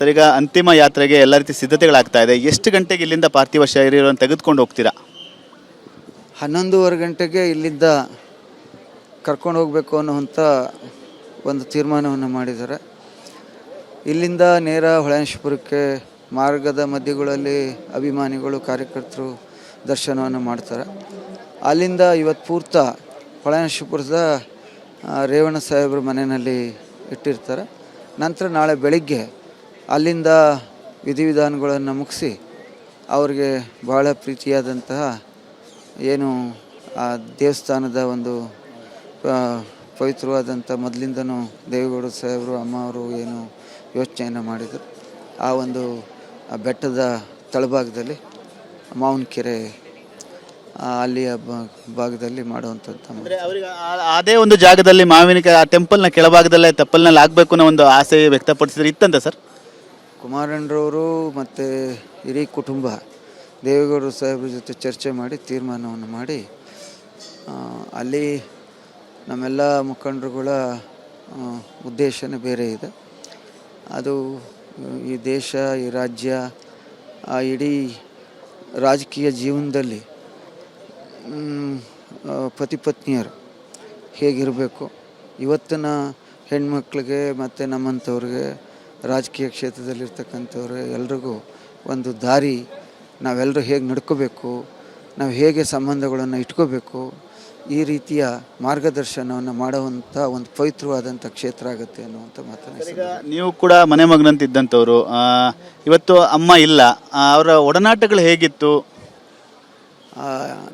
Sir, ಈಗ ಅಂತಿಮ ಯಾತ್ರೆಗೆ ಎಲ್ಲ ರೀತಿ ಸಿದ್ಧತೆಗಳಾಗ್ತಾ ಇದೆ. ಎಷ್ಟು ಗಂಟೆಗೆ ಇಲ್ಲಿಂದ ಪಾರ್ಥಿವ ಶರೀರವನ್ನು ತೆಗೆದುಕೊಂಡು ಹೋಗ್ತೀರಾ? 11:30 ಗಂಟೆಗೆ ಇಲ್ಲಿಂದ ಕರ್ಕೊಂಡು ಹೋಗಬೇಕು ಅನ್ನುವಂಥ ಒಂದು ತೀರ್ಮಾನವನ್ನು ಮಾಡಿದ್ದಾರೆ. ಇಲ್ಲಿಂದ ನೇರ ಹೊಳೆನರಸೀಪುರಕ್ಕೆ ಮಾರ್ಗದ ಮಧ್ಯಗಳಲ್ಲಿ ಅಭಿಮಾನಿಗಳು ಕಾರ್ಯಕರ್ತರು ದರ್ಶನವನ್ನು ಮಾಡ್ತಾರೆ. ಅಲ್ಲಿಂದ ಇವತ್ತು ಪೂರ್ತ ಹೊಳೆನರಸೀಪುರದ ರೇವಣ್ಣ ಸಾಹೇಬ್ರ ಮನೆಯಲ್ಲಿ ಇಟ್ಟಿರ್ತಾರೆ. ನಂತರ ನಾಳೆ ಬೆಳಿಗ್ಗೆ ಅಲ್ಲಿಂದ ವಿಧಿವಿಧಾನಗಳನ್ನು ಮುಗಿಸಿ ಅವ್ರಿಗೆ ಭಾಳ ಪ್ರೀತಿಯಾದಂತಹ ಏನು ಆ ದೇವಸ್ಥಾನದ ಒಂದು ಪವಿತ್ರವಾದಂಥ ಮೊದಲಿಂದನೂ ದೇವೇಗೌಡ ಸಾಹೇಬರು ಅಮ್ಮ ಅವರು ಏನು ಯೋಚನೆಯನ್ನು ಮಾಡಿದರು, ಆ ಒಂದು ಬೆಟ್ಟದ ತಳಭಾಗದಲ್ಲಿ ಮಾವನಕೆರೆ ಅಲ್ಲಿಯ ಭಾಗದಲ್ಲಿ ಮಾಡುವಂಥದ್ದು. ಅಂದರೆ ಅವರಿಗೆ ಅದೇ ಒಂದು ಜಾಗದಲ್ಲಿ ಮಾವಿನಕಾಯಿ ಆ ಟೆಂಪಲ್ನ ಕೆಳಭಾಗದಲ್ಲೇ ತಪ್ಪಲ್ನಲ್ಲಿ ಆಗಬೇಕು ಅನ್ನೋ ಒಂದು ಆಸೆ ವ್ಯಕ್ತಪಡಿಸಿದ್ರೆ ಇತ್ತಂತ ಸರ್? ಕುಮಾರಣ್ಣರವರು ಮತ್ತು ಇಡೀ ಕುಟುಂಬ ದೇವೇಗೌಡರು ಸಾಹೇಬ್ರ ಜೊತೆ ಚರ್ಚೆ ಮಾಡಿ ತೀರ್ಮಾನವನ್ನು ಮಾಡಿ ಅಲ್ಲಿ ನಮ್ಮೆಲ್ಲ ಮುಖಂಡರುಗಳ ಉದ್ದೇಶನೇ ಬೇರೆ ಇದೆ. ಅದು ಈ ದೇಶ, ಈ ರಾಜ್ಯ, ಆ ಇಡೀ ರಾಜಕೀಯ ಜೀವನದಲ್ಲಿ ಪತಿ ಪತ್ನಿಯರು ಹೇಗಿರಬೇಕು, ಇವತ್ತಿನ ಹೆಣ್ಮಕ್ಳಿಗೆ ಮತ್ತು ನಮ್ಮಂಥವ್ರಿಗೆ ರಾಜಕೀಯ ಕ್ಷೇತ್ರದಲ್ಲಿರ್ತಕ್ಕಂಥವ್ರಿಗೆ ಎಲ್ರಿಗೂ ಒಂದು ದಾರಿ, ನಾವೆಲ್ಲರೂ ಹೇಗೆ ನಡ್ಕೋಬೇಕು, ನಾವು ಹೇಗೆ ಸಂಬಂಧಗಳನ್ನು ಇಟ್ಕೋಬೇಕು, ಈ ರೀತಿಯ ಮಾರ್ಗದರ್ಶನವನ್ನು ಮಾಡುವಂಥ ಒಂದು ಪವಿತ್ರವಾದಂಥ ಕ್ಷೇತ್ರ ಆಗುತ್ತೆ ಅನ್ನುವಂಥ ಮಾತನ್ನು. ಈಗ ನೀವು ಕೂಡ ಮನೆ ಮಗನಂತಿದ್ದಂಥವ್ರು, ಇವತ್ತು ಅಮ್ಮ ಇಲ್ಲ, ಅವರ ಒಡನಾಟಗಳು ಹೇಗಿತ್ತು?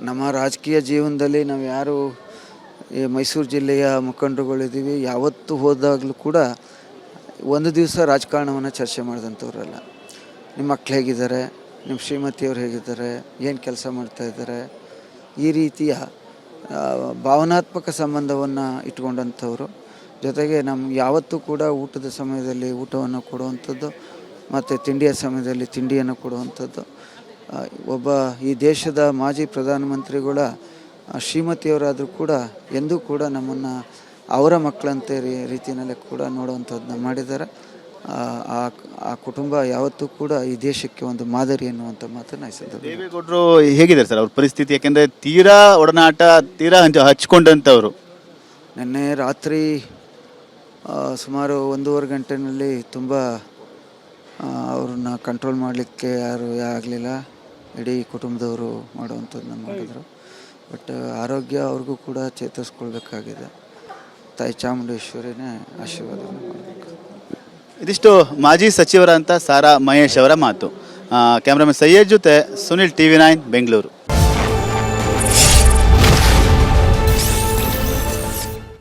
ನಮ್ಮ ರಾಜಕೀಯ ಜೀವನದಲ್ಲಿ ನಾವು ಯಾರು ಈ ಮೈಸೂರು ಜಿಲ್ಲೆಯ ಮುಖಂಡರುಗಳಿದ್ದೀವಿ, ಯಾವತ್ತೂ ಹೋದಾಗಲೂ ಕೂಡ ಒಂದು ದಿವಸ ರಾಜಕಾರಣವನ್ನು ಚರ್ಚೆ ಮಾಡಿದಂಥವ್ರಲ್ಲ. ನಿಮ್ಮ ಮಕ್ಳು ಹೇಗಿದ್ದಾರೆ, ನಿಮ್ಮ ಶ್ರೀಮತಿಯವ್ರು ಹೇಗಿದ್ದಾರೆ, ಏನು ಕೆಲಸ ಮಾಡ್ತಾಯಿದ್ದಾರೆ, ಈ ರೀತಿಯ ಭಾವನಾತ್ಮಕ ಸಂಬಂಧವನ್ನು ಇಟ್ಕೊಂಡಂಥವ್ರು. ಜೊತೆಗೆ ನಮ್ಗೆ ಯಾವತ್ತೂ ಕೂಡ ಊಟದ ಸಮಯದಲ್ಲಿ ಊಟವನ್ನು ಕೊಡುವಂಥದ್ದು ಮತ್ತು ತಿಂಡಿಯ ಸಮಯದಲ್ಲಿ ತಿಂಡಿಯನ್ನು ಕೊಡುವಂಥದ್ದು. ಒಬ್ಬ ಈ ದೇಶದ ಮಾಜಿ ಪ್ರಧಾನಮಂತ್ರಿಗಳ ಶ್ರೀಮತಿಯವರಾದರೂ ಕೂಡ ಎಂದೂ ಕೂಡ ನಮ್ಮನ್ನು ಅವರ ಮಕ್ಕಳಂತೆ ರೀತಿಯಲ್ಲೇ ಕೂಡ ನೋಡುವಂಥದ್ದನ್ನ ಮಾಡಿದ್ದಾರೆ. ಆ ಕುಟುಂಬ ಯಾವತ್ತೂ ಕೂಡ ಈ ದೇಶಕ್ಕೆ ಒಂದು ಮಾದರಿ ಎನ್ನುವಂಥ ಮಾತನ್ನು ಸಂದರ್ಭ. ದೇವೇಗೌಡರು ಹೇಗಿದ್ದಾರೆ ಸರ್ ಅವ್ರ ಪರಿಸ್ಥಿತಿ? ಯಾಕೆಂದರೆ ತೀರಾ ಒಡನಾಟ, ತೀರಾ ಹಚ್ಕೊಂಡಂಥವ್ರು. ನಿನ್ನೆ ರಾತ್ರಿ ಸುಮಾರು 1:30 ಗಂಟೆಯಲ್ಲಿ ತುಂಬ ಅವ್ರನ್ನ ಕಂಟ್ರೋಲ್ ಮಾಡಲಿಕ್ಕೆ ಯಾರೂ ಆಗಲಿಲ್ಲ. ಇಡೀ ಕುಟುಂಬದವರು ಮಾಡುವಂಥದ್ದನ್ನ ಮಾಡಿದರು. ಬಟ್ ಆರೋಗ್ಯ ಅವ್ರಿಗೂ ಕೂಡ ಚೇತರಿಸ್ಕೊಳ್ಬೇಕಾಗಿದೆ. ತಾಯಿ ಚಾಮುಂಡೇಶ್ವರಿನೇ ಆಶೀರ್ವಾದವನ್ನು ಮಾಡಬೇಕು. ಇದಿಷ್ಟು ಮಾಜಿ ಸಚಿವರಂತ ಸಾರಾ ಮಹೇಶ್ ಅವರ ಮಾತು. ಕ್ಯಾಮ್ರಾಮನ್ ಸಯ್ಯದ್ ಜೊತೆ ಸುನಿಲ್, TV9 ಬೆಂಗಳೂರು.